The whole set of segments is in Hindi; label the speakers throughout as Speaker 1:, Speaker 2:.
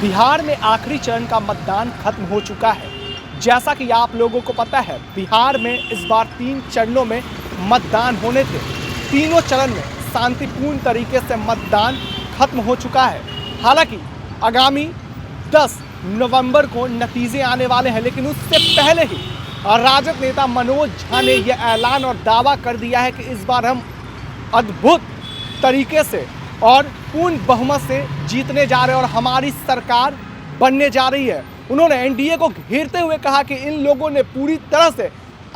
Speaker 1: बिहार में आखिरी चरण का मतदान खत्म हो चुका है। जैसा कि आप लोगों को पता है, बिहार में इस बार 3 चरणों में मतदान होने थे। तीनों चरण में शांतिपूर्ण तरीके से मतदान खत्म हो चुका है। हालांकि आगामी 10 नवंबर को नतीजे आने वाले हैं, लेकिन उससे पहले ही राजद नेता मनोज झा ने यह ऐलान और दावा कर दिया है कि इस बार हम अद्भुत तरीके से और पूर्ण बहुमत से जीतने जा रहे हैं और हमारी सरकार बनने जा रही है। उन्होंने एनडीए को घेरते हुए कहा कि इन लोगों ने पूरी तरह से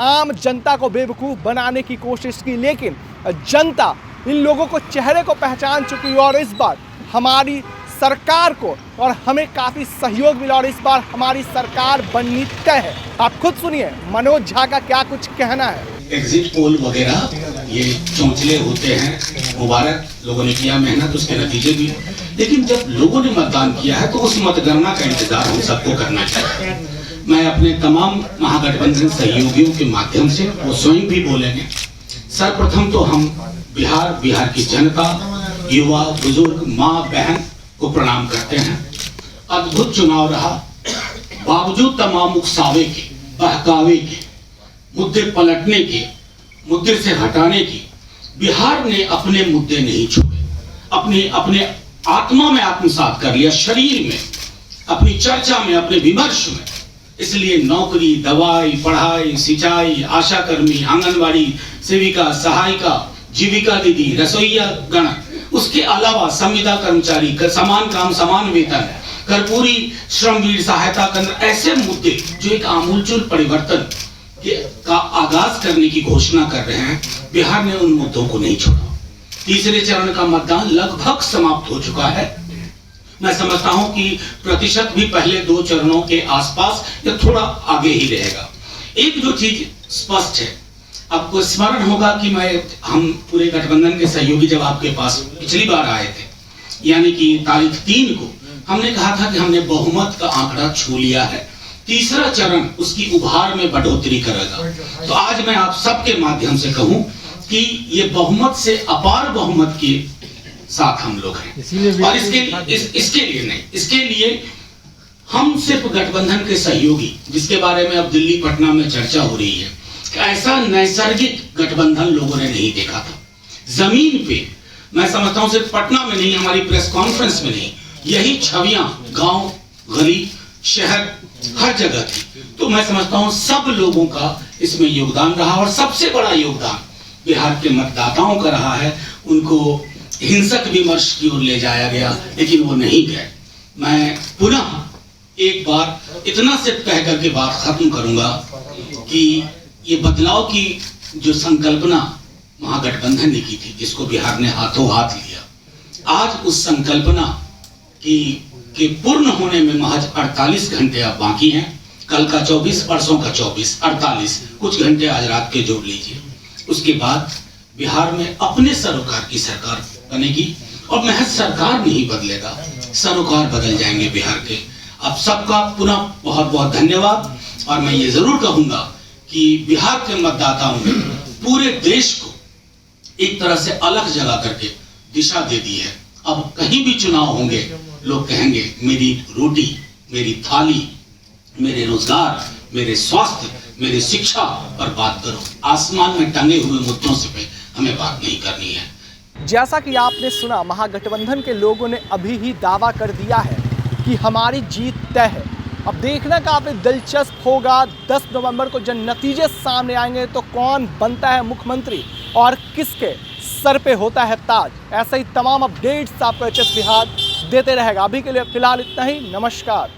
Speaker 1: आम जनता को बेवकूफ़ बनाने की कोशिश की, लेकिन जनता इन लोगों को चेहरे को पहचान चुकी है और इस बार हमारी सरकार को और हमें काफ़ी सहयोग मिला और इस बार हमारी सरकार बननी तय है। आप खुद सुनिए मनोज झा का क्या कुछ कहना है।
Speaker 2: एग्जिट पोल वगैरह ये चौंचले होते हैं, मुबारक, लोगों ने किया मेहनत, उसके नतीजे भी। लेकिन जब लोगों ने मतदान किया है तो उस मतगणना का इंतजार हम सबको करना चाहिए। मैं अपने तमाम महागठबंधन सहयोगियों के माध्यम से, वो स्वयं भी बोलेंगे, सर्वप्रथम तो हम बिहार की जनता, युवा, बुजुर्ग, माँ बहन को प्रणाम करते हैं। अद्भुत चुनाव रहा, बावजूद तमाम उकसावे के, बहकावे के, मुद्दे पलटने के, मुद्दे से हटाने की, बिहार ने अपने मुद्दे नहीं छोड़े। अपने आत्मा में आत्मसात कर लिया, शरीर में, अपनी चर्चा में, अपने विमर्श में। इसलिए नौकरी, दवाई, पढ़ाई, सिंचाई, आशा कर्मी, आंगनबाड़ी सेविका, सहायिका, जीविका दीदी, रसोईया गण, उसके अलावा संविदा कर्मचारी, समान काम समान वेतन, कर्पूरी श्रमवीर सहायता केंद्र, ऐसे मुद्दे जो एक आमूलचूल परिवर्तन का आगाज करने की घोषणा कर रहे हैं, बिहार ने उन मुद्दों को नहीं छोड़ा। तीसरे चरण का मतदान लगभग समाप्त हो चुका है। मैं समझता हूं कि प्रतिशत भी पहले 2 चरणों के आसपास या थोड़ा आगे ही रहेगा। एक जो चीज स्पष्ट है, आपको स्मरण होगा कि हम पूरे गठबंधन के सहयोगी जब आपके पास पिछली बार आए थे, यानी कि तारीख 3 को, हमने कहा था कि हमने बहुमत का आंकड़ा छू लिया है, तीसरा चरण उसकी उभार में बढ़ोतरी करेगा। तो आज मैं आप सबके माध्यम से कहूं कि ये बहुमत से अपार बहुमत के साथ हम लोग हैं। और इसके लिए हम सिर्फ गठबंधन के सहयोगी, जिसके बारे में अब दिल्ली पटना में चर्चा हो रही है, ऐसा नैसर्गिक गठबंधन लोगों ने नहीं देखा था जमीन पे। मैं समझता हूं सिर्फ पटना में नहीं, हमारी प्रेस कॉन्फ्रेंस में नहीं, यही छवियां गांव, गली, शहर, हर जगह थी। तो मैं समझता हूं सब लोगों का इसमें योगदान रहा और सबसे बड़ा योगदान बिहार के मतदाताओं का रहा है। उनको हिंसक विमर्श की ओर ले जाया गया, लेकिन वो नहीं गए। मैं पुनः एक बार इतना से कह करके बात खत्म करूंगा कि ये बदलाव की जो संकल्पना महागठबंधन ने की थी, जिसको बिहार ने हाथों हाथ लिया, आज उस संकल्पना के पूर्ण होने में महज 48 घंटे अब बाकी हैं। कल का 24, परसों का 24, 48 कुछ घंटे आज रात के जोड़ लीजिए। उसके बाद बिहार में अपने सरोकार की सरकार बनेगी और महज सरकार नहीं बदलेगा, सरोकार बदल जाएंगे बिहार के। आप सबका पुनः बहुत बहुत धन्यवाद। और मैं ये जरूर कहूंगा कि बिहार के मतदाताओं ने पूरे देश को एक तरह से अलग जगह करके दिशा दे दी है। अब कहीं भी चुनाव होंगे, लोग कहेंगे मेरी रोटी, मेरी थाली, मेरे रोजगार, मेरे स्वास्थ्य, मेरी शिक्षा पर बात करो। आसमान में टंगे हुए मुद्दों से पे हमें बात नहीं करनी है।
Speaker 1: जैसा कि आपने सुना, महागठबंधन के लोगों ने अभी ही दावा कर दिया है कि हमारी जीत तय है। अब देखना काफी दिलचस्प होगा 10 नवंबर को जब नतीजे सामने आएंगे तो कौन बनता है मुख्यमंत्री और किसके सर पे होता है ताज। ऐसे ही तमाम अपडेट्स आपको HS बिहार देते रहेगा। अभी के लिए फिलहाल इतना ही। नमस्कार।